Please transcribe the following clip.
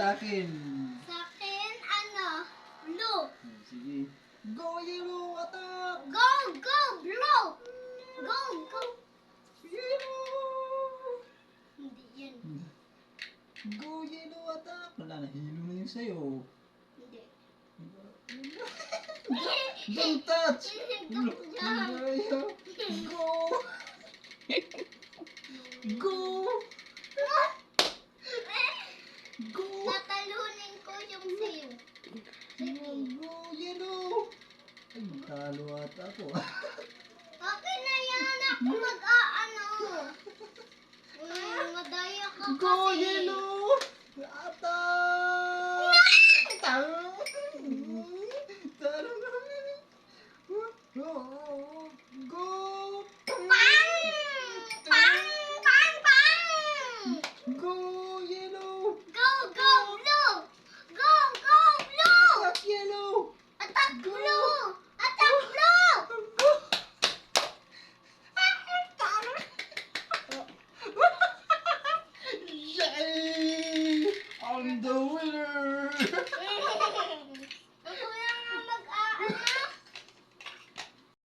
sa akin? Sa akin, ano? Blue. Sige. Go yellow attack! Go, go, blue. Go, go. Yellow! Hindi yun. Go yellow attack! Wala na, hilo na yun sa'yo. Hindi. Don't touch! Go. Go! Go! Go! Tatalunin ko yung sayo. Go yellow! Ay, talo ata ako. Okay na yan. Ako mag-aano. Madaya ka Go kasi. yellow!